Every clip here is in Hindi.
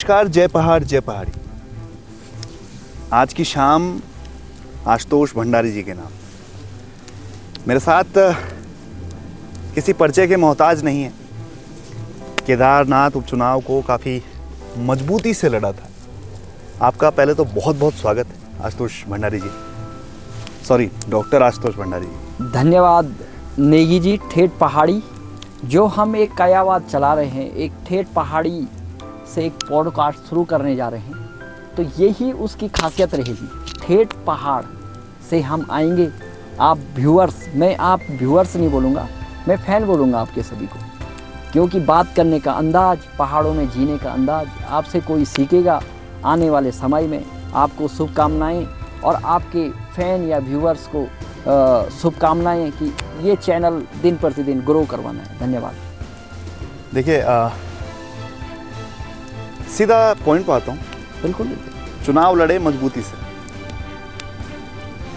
नमस्कार, जय पहाड़ जय पहाड़ी। आज की शाम आशुतोष भंडारी जी के नाम। मेरे साथ किसी परिचय के मोहताज नहीं है। केदारनाथ उपचुनाव को काफ़ी मजबूती से लड़ा था। आपका पहले तो बहुत बहुत स्वागत है आशुतोष भंडारी जी, सॉरी डॉक्टर आशुतोष भंडारी जी। धन्यवाद नेगी जी। ठेठ पहाड़ी जो हम एक कायावाद चला रहे हैं, एक ठेठ पहाड़ी से एक पॉडकास्ट शुरू करने जा रहे हैं, तो यही उसकी खासियत रहेगी। ठेठ पहाड़ से हम आएंगे। आप व्यूअर्स, मैं आप व्यूअर्स नहीं बोलूँगा, मैं फ़ैन बोलूँगा आपके सभी को, क्योंकि बात करने का अंदाज, पहाड़ों में जीने का अंदाज आपसे कोई सीखेगा। आने वाले समय में आपको शुभकामनाएं और आपके फ़ैन या व्यूअर्स को शुभकामनाएं कि ये चैनल दिन प्रतिदिन ग्रो करवाना है। धन्यवाद। देखिए, सीधा पॉइंट पे आता हूँ। बिल्कुल। चुनाव लड़े मजबूती से,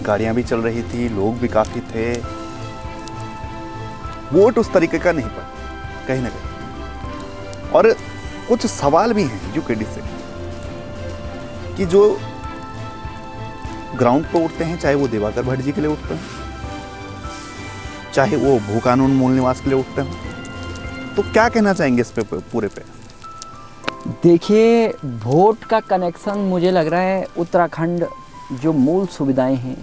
गाड़ियां भी चल रही थी, लोग भी काफ़ी थे। वोट उस तरीके का नहीं पड़ा कहीं ना कहीं। और कुछ सवाल भी हैं यूकेडी से कि जो ग्राउंड पर उठते हैं, चाहे वो दिवाकर भट्ट जी के लिए उठते हैं, चाहे वो भू कानून मूल निवास के लिए उठते हैं, तो क्या कहना चाहेंगे इस पे पूरे पे? देखिए, वोट का कनेक्शन मुझे लग रहा है उत्तराखंड जो मूल सुविधाएं हैं,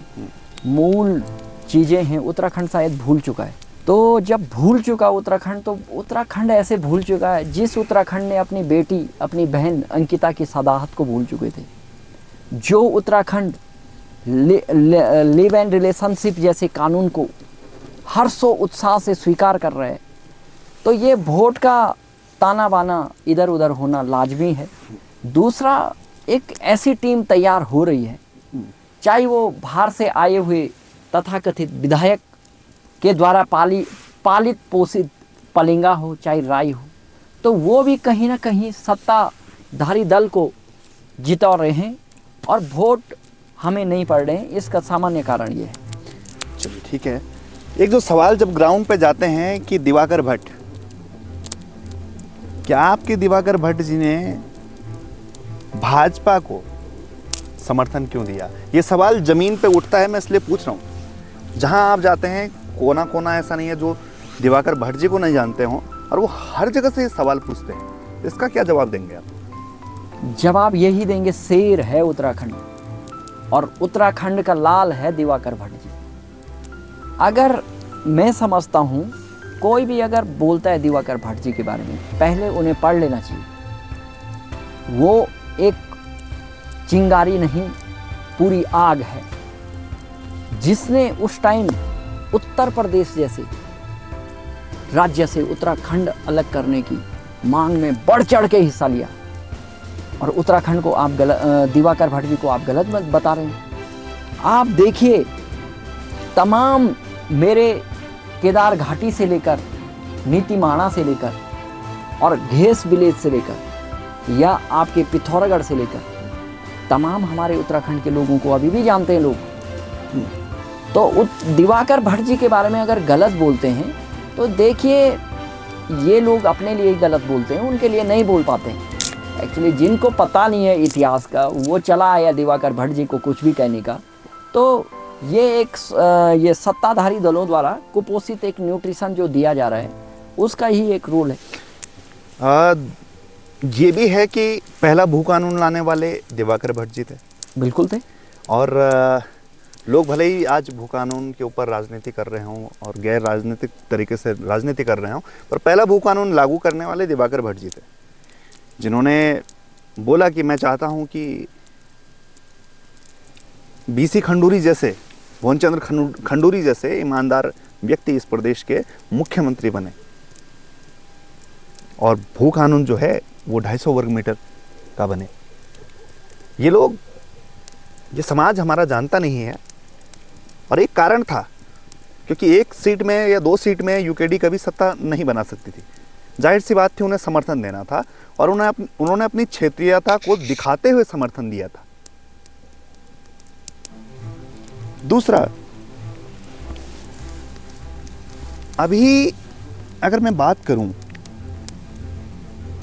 मूल चीज़ें हैं, उत्तराखंड शायद भूल चुका है। तो जब भूल चुका उत्तराखंड, तो उत्तराखंड ऐसे भूल चुका है जिस उत्तराखंड ने अपनी बेटी, अपनी बहन अंकिता की सदाहत को भूल चुके थे। जो उत्तराखंड लिव एंड रिलेशनशिप जैसे कानून को हर्षो उत्साह से स्वीकार कर रहे हैं, तो ये वोट का ताना बाना इधर उधर होना लाजमी है। दूसरा, एक ऐसी टीम तैयार हो रही है, चाहे वो बाहर से आए हुए तथाकथित विधायक के द्वारा पालित पोषित पलिंगा हो, चाहे राई हो, तो वो भी कहीं ना कहीं सत्ताधारी दल को जिता रहे हैं और वोट हमें नहीं पड़ रहे हैं। इसका सामान्य कारण ये है। चलिए ठीक है। एक जो सवाल जब ग्राउंड पे जाते हैं कि दिवाकर भट्ट, क्या आपके दिवाकर भट्ट जी ने भाजपा को समर्थन क्यों दिया? ये सवाल जमीन पे उठता है, मैं इसलिए पूछ रहा हूँ। जहां आप जाते हैं, कोना कोना ऐसा नहीं है जो दिवाकर भट्ट जी को नहीं जानते हों, और वो हर जगह से ये सवाल पूछते हैं। इसका क्या जवाब देंगे आप? जवाब यही देंगे, शेर है उत्तराखंड और उत्तराखंड का लाल है दिवाकर भट्ट जी। अगर मैं समझता हूँ, कोई भी अगर बोलता है दिवाकर भट्ट जी के बारे में, पहले उन्हें पढ़ लेना चाहिए। वो एक चिंगारी नहीं, पूरी आग है, जिसने उस टाइम उत्तर प्रदेश जैसे राज्य से उत्तराखंड अलग करने की मांग में बढ़ चढ़ के हिस्सा लिया। और उत्तराखंड को आप दिवाकर भट्ट जी को आप गलत बता रहे हैं। आप देखिए, तमाम मेरे केदार घाटी से लेकर नीतिमाणा से लेकर और घेस विलेज से लेकर या आपके पिथौरागढ़ से लेकर तमाम हमारे उत्तराखंड के लोगों को अभी भी जानते हैं लोग। तो दिवाकर भट्ट जी के बारे में अगर गलत बोलते हैं, तो देखिए, ये लोग अपने लिए ही गलत बोलते हैं, उनके लिए नहीं बोल पाते हैं। एक्चुअली जिनको पता नहीं है इतिहास का, वो चला आया दिवाकर भट्ट जी को कुछ भी कहने का। तो ये सत्ताधारी दलों द्वारा कुपोषित एक न्यूट्रिशन जो दिया जा रहा है, उसका ही एक रोल है। ये भी है कि पहला भू कानून लाने वाले दिवाकर भट्ट जी थे। बिल्कुल थे। और लोग भले ही आज भू कानून के ऊपर राजनीति कर रहे हों और गैर राजनीतिक तरीके से राजनीति कर रहे हों, पर पहला भू कानून लागू करने वाले दिवाकर भट्ट जी थे, जिन्होंने बोला कि मैं चाहता हूं कि बीसी खंडूरी जैसे, भुवनचंद्र खंडूरी जैसे ईमानदार व्यक्ति इस प्रदेश के मुख्यमंत्री बने, और भू कानून जो है वो 250 वर्ग मीटर का बने। ये लोग, ये समाज हमारा जानता नहीं है। और एक कारण था, क्योंकि एक सीट में या 2 सीट में यूकेडी कभी सत्ता नहीं बना सकती थी। जाहिर सी बात थी, उन्हें समर्थन देना था, और उन्होंने अपनी क्षेत्रीयता को दिखाते हुए समर्थन दिया था। दूसरा, अभी अगर मैं बात करूं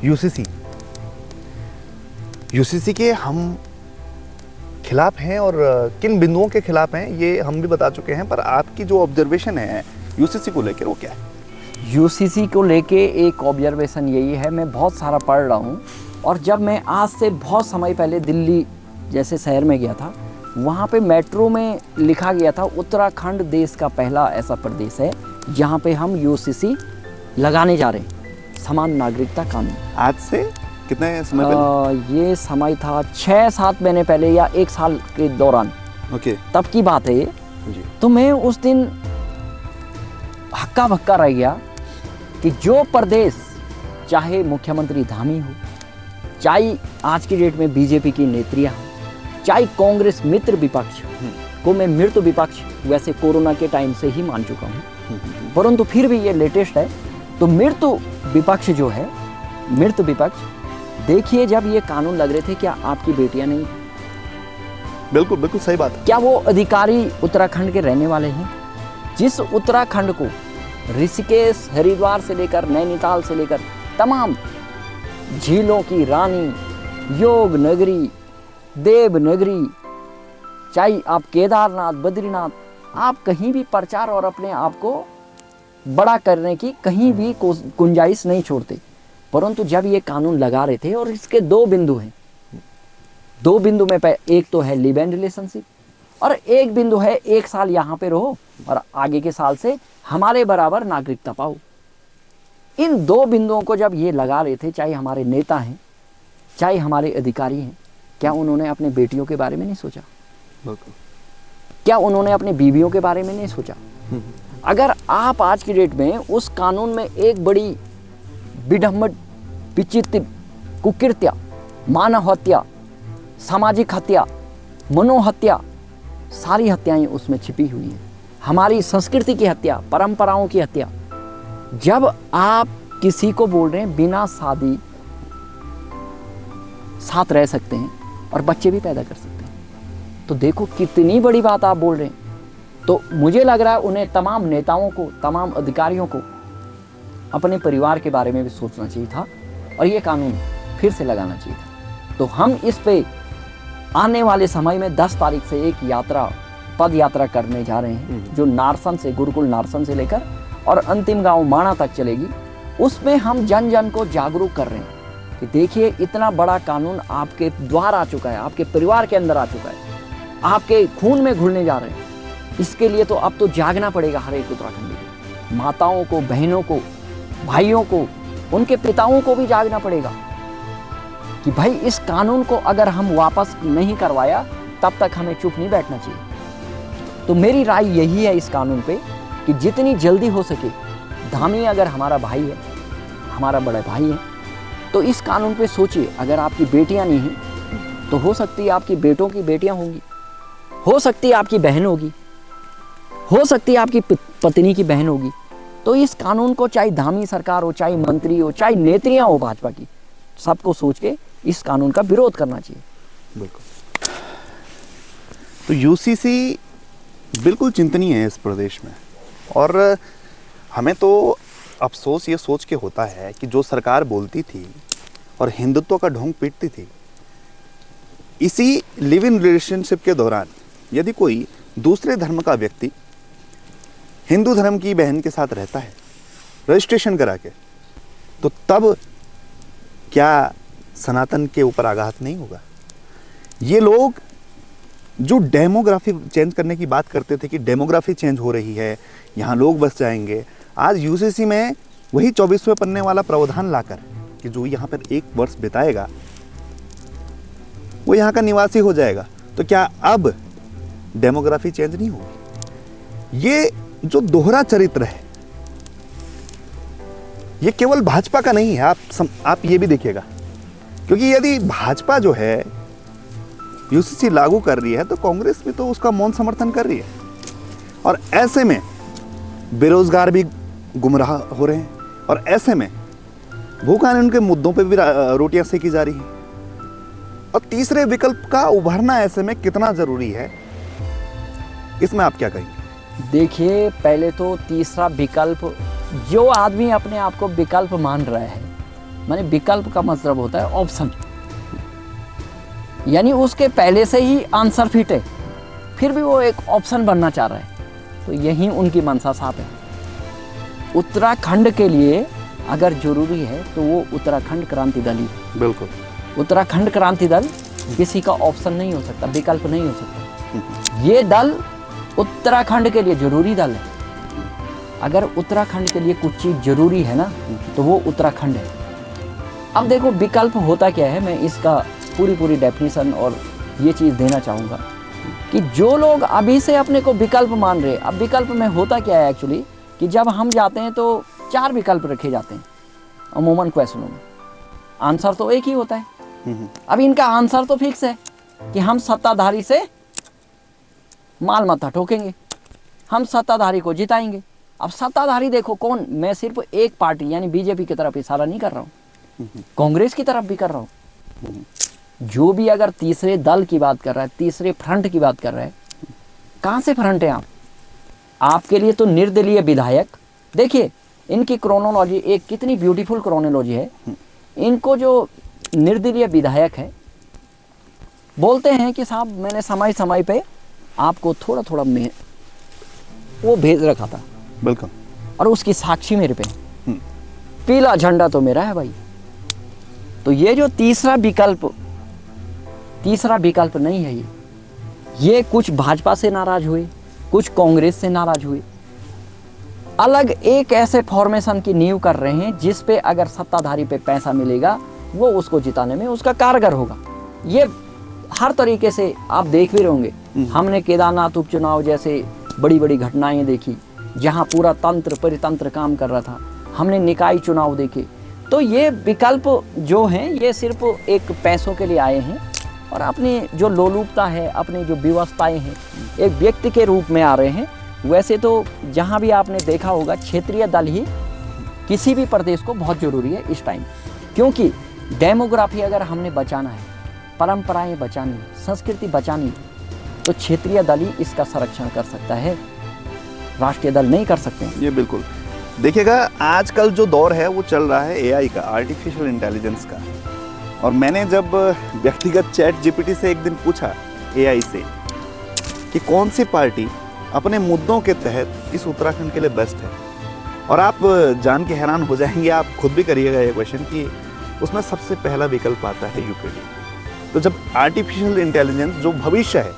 यूसीसी, यूसीसी के हम खिलाफ हैं और किन बिंदुओं के खिलाफ हैं ये हम भी बता चुके हैं, पर आपकी जो ऑब्जर्वेशन है यूसीसी को लेकर वो क्या है? यूसीसी को लेके एक ऑब्जर्वेशन यही है, मैं बहुत सारा पढ़ रहा हूँ, और जब मैं आज से बहुत समय पहले दिल्ली जैसे शहर में गया था, वहाँ पे मेट्रो में लिखा गया था उत्तराखंड देश का पहला ऐसा प्रदेश है जहाँ पे हम यूसीसी लगाने जा रहे हैं, समान नागरिकता कानून। आज से कितने समय पहले? ये समय था 6-7 महीने पहले या 1 साल के दौरान, ओके तब की बात है ये। जी। तो मैं उस दिन हक्का बक्का रह गया कि जो प्रदेश, चाहे मुख्यमंत्री धामी हो, चाहे आज की डेट में बीजेपी की नेत्रियां हो, चाहे कांग्रेस मित्र विपक्ष को मैं मृत विपक्ष वैसे कोरोना के टाइम से ही मान चुका हूँ, परंतु फिर भी ये लेटेस्ट है। तो मृत विपक्ष जो है, मृत विपक्ष, देखिए जब ये कानून लग रहे थे, क्या आपकी बेटियां नहीं? बिल्कुल बिल्कुल सही बात है। क्या वो अधिकारी उत्तराखंड के रहने वाले हैं? जिस उत्तराखंड को ऋषिकेश, हरिद्वार से लेकर नैनीताल से लेकर तमाम झीलों की रानी, योग नगरी, देव नगरी, चाहे आप केदारनाथ, बद्रीनाथ, आप कहीं भी प्रचार और अपने आप को बड़ा करने की कहीं भी गुंजाइश नहीं छोड़ते, परंतु जब ये कानून लगा रहे थे, और इसके 2 बिंदु हैं, 2 बिंदु में एक तो है लिव एंड रिलेशनशिप, और एक बिंदु है 1 साल यहाँ पे रहो और आगे के साल से हमारे बराबर नागरिकता पाओ। इन 2 बिंदुओं को जब ये लगा रहे थे, चाहे हमारे नेता हैं, चाहे हमारे अधिकारी हैं, क्या उन्होंने अपने बेटियों के बारे में नहीं सोचा? क्या उन्होंने अपनी बीवियों के बारे में नहीं सोचा? अगर आप आज की डेट में उस कानून में एक बड़ी विडम्बना, विचित्र, कुकृत्या, मानव हत्या, सामाजिक हत्या, मनोहत्या, सारी हत्याएं उसमें छिपी हुई हैं, हमारी संस्कृति की हत्या, परंपराओं की हत्या। जब आप किसी को बोल रहे हैं बिना शादी साथ रह सकते हैं और बच्चे भी पैदा कर सकते हैं, तो देखो कितनी बड़ी बात आप बोल रहे हैं। तो मुझे लग रहा है उन्हें, तमाम नेताओं को, तमाम अधिकारियों को अपने परिवार के बारे में भी सोचना चाहिए था और ये कानून फिर से लगाना चाहिए था। तो हम इस पे आने वाले समय में 10 तारीख से एक यात्रा, पद यात्रा करने जा रहे हैं, जो नारसन से, गुरुकुल नारसन से लेकर और अंतिम गांव माणा तक चलेगी। उसमें हम जन जन को जागरूक कर रहे हैं कि देखिए इतना बड़ा कानून आपके द्वार आ चुका है, आपके परिवार के अंदर आ चुका है, आपके खून में घुलने जा रहे हैं। इसके लिए तो अब तो जागना पड़ेगा हर एक उत्तराखंडी को, माताओं को, बहनों को, भाइयों को, उनके पिताओं को भी जागना पड़ेगा कि भाई इस कानून को अगर हम वापस नहीं करवाया तब तक हमें चुप नहीं बैठना चाहिए। तो मेरी राय यही है इस कानून पे कि जितनी जल्दी हो सके, धामी अगर हमारा भाई है, हमारा बड़ा भाई है, तो इस कानून पे सोचिए। अगर आपकी बेटियां नहीं हैं तो हो सकती है आपकी बेटों की बेटियां होंगी, हो सकती है आपकी बहन होगी, हो सकती है आपकी पत्नी की बहन होगी। तो इस कानून को चाहे धामी सरकार हो, चाहे मंत्री हो, चाहे नेत्रियां हो भाजपा की, सबको सोच के इस कानून का विरोध करना चाहिए। बिल्कुल। तो यूसीसी बिल्कुल चिंतनीय है इस प्रदेश में, और हमें तो अफसोस ये सोच के होता है कि जो सरकार बोलती थी और हिंदुत्व का ढोंग पीटती थी, इसी लिव इन रिलेशनशिप के दौरान यदि कोई दूसरे धर्म का व्यक्ति हिंदू धर्म की बहन के साथ रहता है रजिस्ट्रेशन करा के, तो तब क्या सनातन के ऊपर आघात नहीं होगा? ये लोग जो डेमोग्राफी चेंज करने की बात करते थे कि डेमोग्राफी चेंज हो रही है, यहाँ लोग बस जाएंगे, आज यूसीसी में वही 24वें पन्ने वाला प्रावधान लाकर कि जो यहाँ पर 1 वर्ष बिताएगा वो यहाँ का निवासी हो जाएगा, तो क्या अब डेमोग्राफी चेंज नहीं होगी? ये जो दोहरा चरित्र है ये केवल भाजपा का नहीं है, आप ये भी देखिएगा, क्योंकि यदि भाजपा जो है यूसीसी लागू कर रही है तो कांग्रेस भी तो उसका मौन समर्थन कर रही है, और ऐसे में बेरोजगार भी गुमराह हो रहे हैं, और ऐसे में भूखान के मुद्दों पे भी रोटियां सेकी जा रही हैं, और तीसरे विकल्प का उभरना ऐसे में कितना जरूरी है, इसमें आप क्या कहेंगे? देखिए, पहले तो तीसरा विकल्प, जो आदमी अपने आप को विकल्प मान रहा है, माने विकल्प का मतलब होता है ऑप्शन, यानी उसके पहले से ही आंसर फिट है, फिर भी वो एक ऑप्शन बनना चाह रहा है। तो यही उनकी मंशा साफ है। उत्तराखंड के लिए अगर जरूरी है तो वो उत्तराखंड क्रांति दल ही है। बिल्कुल। उत्तराखंड क्रांति दल किसी का ऑप्शन नहीं हो सकता, विकल्प नहीं हो सकता। ये दल उत्तराखंड के लिए जरूरी दल है। अगर उत्तराखंड के लिए कुछ चीज़ जरूरी है ना, तो वो उत्तराखंड है। अब देखो विकल्प होता क्या है, मैं इसका पूरी डेफिनेशन और ये चीज़ देना चाहूँगा कि जो लोग अभी से अपने को विकल्प मान रहे हैं, अब विकल्प में होता क्या है एक्चुअली कि जब हम जाते हैं तो 4 विकल्प रखे जाते हैं अमूमन क्वेश्चनों में, आंसर तो एक ही होता है। अब इनका आंसर तो फिक्स है कि हम सत्ताधारी से माल मत्था ठोकेंगे, हम सत्ताधारी को जिताएंगे। अब सत्ताधारी देखो कौन, मैं सिर्फ एक पार्टी यानी बीजेपी की तरफ इशारा नहीं कर रहा हूँ, कांग्रेस की तरफ भी कर रहा हूँ। जो भी अगर तीसरे दल की बात कर रहा है, तीसरे फ्रंट की बात कर रहा है, कहाँ से फ्रंट है आप? आपके लिए तो निर्दलीय विधायक, देखिए इनकी क्रोनोलॉजी एक कितनी ब्यूटीफुल क्रोनोलॉजी है। इनको जो निर्दलीय विधायक है बोलते हैं कि साहब मैंने समय समय पे आपको थोड़ा में वो भेज रखा था, बिल्कुल, और उसकी साक्षी मेरे पे, पीला झंडा तो मेरा है भाई। तो ये जो तीसरा विकल्प नहीं है, ये कुछ भाजपा से नाराज हुए, कुछ कांग्रेस से नाराज हुए, अलग एक ऐसे फॉर्मेशन की नींव कर रहे हैं जिस पे अगर सत्ताधारी पे पैसा मिलेगा वो उसको जिताने में उसका कारगर होगा। ये हर तरीके से आप देख भी रहोगे। हमने केदारनाथ उपचुनाव जैसे बड़ी घटनाएं देखी जहां पूरा तंत्र परितंत्र काम कर रहा था, हमने निकाय चुनाव देखे। तो ये विकल्प जो हैं ये सिर्फ एक पैसों के लिए आए हैं और अपनी जो लोलुपता है, अपनी जो व्यवस्थाएं हैं, एक व्यक्ति के रूप में आ रहे हैं। वैसे तो जहां भी आपने देखा होगा क्षेत्रीय दल ही किसी भी प्रदेश को बहुत ज़रूरी है इस टाइम, क्योंकि डेमोग्राफी अगर हमने बचाना है, परंपराएं बचानी है, संस्कृति बचानी है, तो क्षेत्रीय दल ही इसका संरक्षण कर सकता है, राष्ट्रीय दल नहीं कर सकते। ये बिल्कुल देखिएगा, आजकल जो दौर है वो चल रहा है एआई का, आर्टिफिशियल इंटेलिजेंस का। और मैंने जब व्यक्तिगत चैट जीपीटी से एक दिन पूछा एआई से कि कौन सी पार्टी अपने मुद्दों के तहत इस उत्तराखंड के लिए बेस्ट है, और आप जान के हैरान हो जाएंगे, आप खुद भी करिएगा ये क्वेश्चन, कि उसमें सबसे पहला विकल्प आता है यूकेडी। तो जब आर्टिफिशियल इंटेलिजेंस जो भविष्य है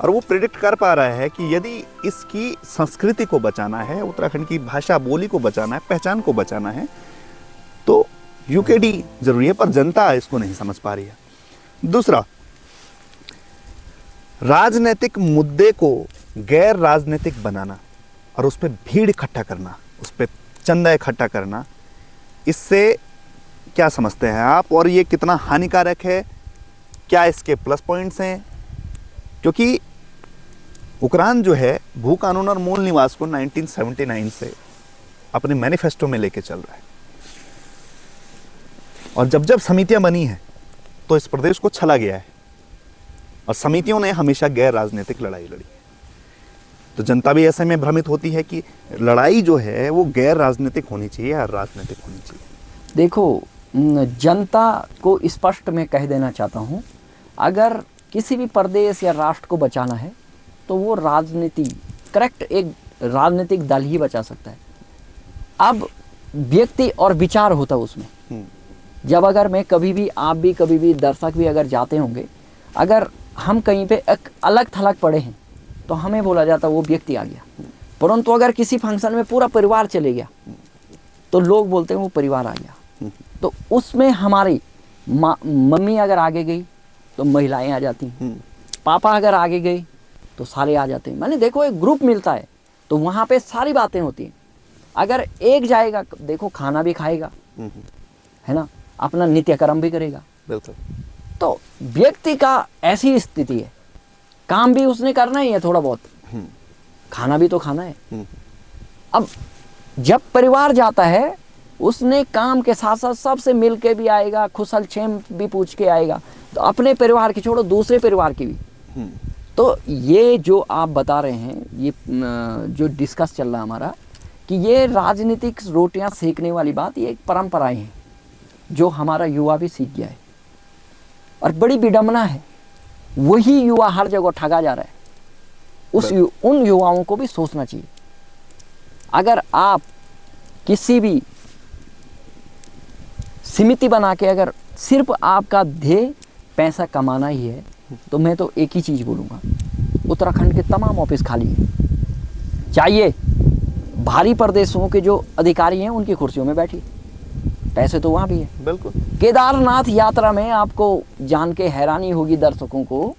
और वो प्रेडिक्ट कर पा रहा है कि यदि इसकी संस्कृति को बचाना है, उत्तराखंड की भाषा बोली को बचाना है, पहचान को बचाना है, तो यूकेडी जरूरी है, पर जनता इसको नहीं समझ पा रही है। दूसरा, राजनीतिक मुद्दे को गैर राजनीतिक बनाना और उस पर भीड़ इकट्ठा करना, उस पर चंदा इकट्ठा करना, इससे क्या समझते हैं आप, और ये कितना हानिकारक है? क्या इसके प्लस पॉइंट्स हैं? क्योंकि उक्रान जो है भू कानून और मूल निवास को 1979 से अपने मैनिफेस्टो में लेके चल रहा है, और जब समितियां बनी हैं तो इस प्रदेश को छला गया है, और समितियों ने हमेशा गैर राजनीतिक लड़ाई लड़ी है। तो जनता भी ऐसे में भ्रमित होती है कि लड़ाई जो है वो गैर राजनीतिक होनी चाहिए या राजनीतिक होनी चाहिए। देखो, जनता को स्पष्ट मैं कह देना चाहता हूँ, अगर किसी भी प्रदेश या राष्ट्र को बचाना है तो वो राजनीति, करेक्ट, एक राजनीतिक दल ही बचा सकता है। अब व्यक्ति और विचार होता है उसमें। जब अगर मैं कभी भी, आप भी कभी भी, दर्शक भी अगर जाते होंगे, अगर हम कहीं पे एक अलग थलग पड़े हैं तो हमें बोला जाता वो व्यक्ति आ गया, परंतु अगर किसी फंक्शन में पूरा परिवार चले गया तो लोग बोलते हैं वो परिवार आ गया। तो उसमें हमारी मम्मी अगर आगे गई तो महिलाएं आ जाती हैं, पापा अगर आगे गए तो सारे आ जाते हैं। मैंने देखो एक ग्रुप मिलता है तो वहाँ पे सारी बातें होती हैं। अगर एक जाएगा, देखो खाना भी खाएगा, है ना, अपना नित्यकर्म भी करेगा। बिल्कुल। तो व्यक्ति का ऐसी स्थिति है, काम भी उसने करना ही है, थोड़ा बहुत खाना भी तो खाना है। अब जब परिवार जाता है उसने काम के साथ साथ सबसे मिल के भी आएगा, खुशल क्षेम भी पूछ के आएगा, तो अपने परिवार की छोड़ो दूसरे परिवार की भी। तो ये जो आप बता रहे हैं, ये जो डिस्कस चल रहा है हमारा, कि ये राजनीतिक रोटियां सेकने वाली बात, ये एक परंपराएं हैं जो हमारा युवा भी सीख गया है। और बड़ी विडंबना है, वही युवा हर जगह ठगा जा रहा है। उन युवाओं को भी सोचना चाहिए। अगर आप किसी भी समिति बना के अगर सिर्फ आपका ध्येय पैसा कमाना ही है, तो मैं तो एक ही चीज़ बोलूँगा, उत्तराखंड के तमाम ऑफिस खाली हैं। चाहिए भारी प्रदेशों के जो अधिकारी हैं उनकी कुर्सियों में बैठिए, पैसे तो वहाँ भी है। बिल्कुल। केदारनाथ यात्रा में आपको जान के हैरानी होगी दर्शकों को,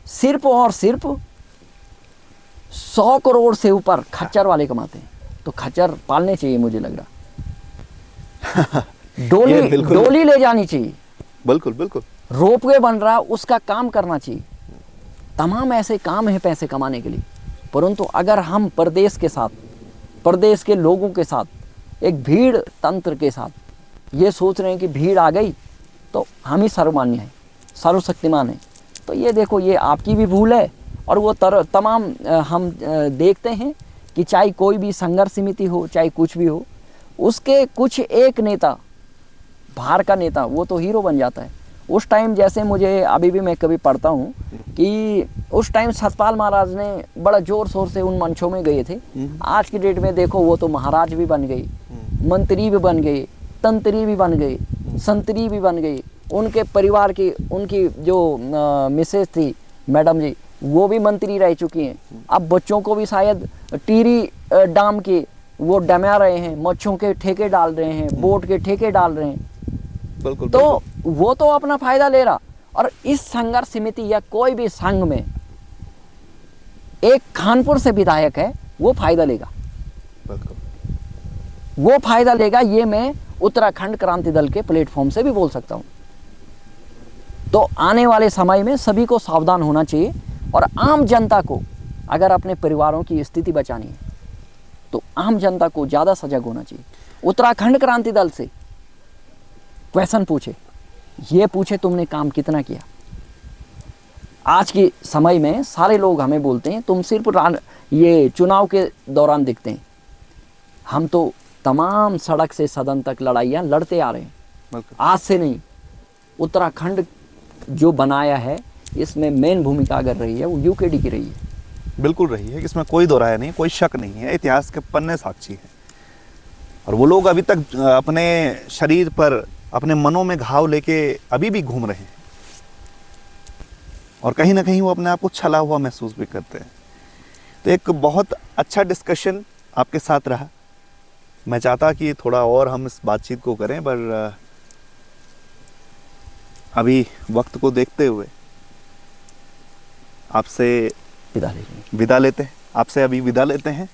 सिर्फ और सिर्फ 100 करोड़ से ऊपर खच्चर वाले कमाते हैं। तो खच्चर पालने चाहिए, मुझे लग रहा डोली ले जानी चाहिए। बिल्कुल बिल्कुल। रोपवे बन रहा, उसका काम करना चाहिए। तमाम ऐसे काम हैं पैसे कमाने के लिए, परंतु अगर हम प्रदेश के साथ, प्रदेश के लोगों के साथ, एक भीड़ तंत्र के साथ ये सोच रहे हैं कि भीड़ आ गई तो हम ही सर्वमान्य हैं, सर्वशक्तिमान हैं, तो ये देखो, ये आपकी भी भूल है। और वो तमाम हम देखते हैं कि चाहे कोई भी संघर्ष समिति हो, चाहे कुछ भी हो, उसके कुछ एक नेता, बाहर का नेता, वो तो हीरो बन जाता है। उस टाइम जैसे मुझे अभी भी मैं कभी पढ़ता हूँ कि उस टाइम सतपाल महाराज ने बड़ा जोर शोर से उन मंचों में गए थे। आज की डेट में देखो, वो तो महाराज भी बन गए, मंत्री भी बन गए, तंत्री भी बन गए, संतरी भी बन गए। उनके परिवार की, उनकी जो मिसेज थी मैडम जी, वो भी मंत्री रह चुकी हैं। अब बच्चों को भी शायद टीरी डाम के वो डमा रहे हैं, मच्छों के ठेके डाल रहे हैं, बोट के ठेके डाल रहे हैं। बिल्कुल। तो वो तो अपना फायदा ले रहा। और इस संघर्ष समिति या कोई भी संघ में एक खानपुर से विधायक है, वो फायदा लेगा, बिल्कुल वो फायदा लेगा। ये मैं उत्तराखंड क्रांति दल के प्लेटफॉर्म से भी बोल सकता हूँ। तो आने वाले समय में सभी को सावधान होना चाहिए। और आम जनता को अगर अपने परिवारों की स्थिति बचानी है, तो आम जनता को ज़्यादा सजग होना चाहिए। उत्तराखंड क्रांति दल से क्वेश्चन पूछे, ये पूछे तुमने काम कितना किया। आज के समय में सारे लोग हमें बोलते हैं तुम सिर्फ ये चुनाव के दौरान दिखते हैं। हम तो तमाम सड़क से सदन तक लड़ाइयाँ लड़ते आ रहे हैं, आज से नहीं। उत्तराखंड जो बनाया है, इसमें मेन भूमिका अगर रही है वो यूकेडी की रही है। बिल्कुल रही है, इसमें कोई दो राय नहीं, कोई शक नहीं है। इतिहास के पन्ने साक्षी हैं। और वो लोग अभी तक अपने शरीर पर, अपने मनों में घाव लेके अभी भी घूम रहे हैं, और कहीं ना कहीं वो अपने आप को छला हुआ महसूस भी करते हैं। तो एक बहुत अच्छा डिस्कशन आपके साथ रहा। मैं चाहता कि थोड़ा और हम इस बातचीत को करें, पर अभी वक्त को देखते हुए आपसे विदा लेते हैं, आपसे अभी विदा लेते हैं।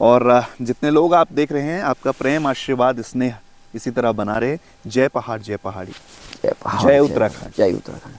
और जितने लोग आप देख रहे हैं, आपका प्रेम, आशीर्वाद, स्नेह इसी तरह बना रहे। जय पहाड़, जय पहाड़ी, जय उत्तराखंड, जय उत्तराखंड।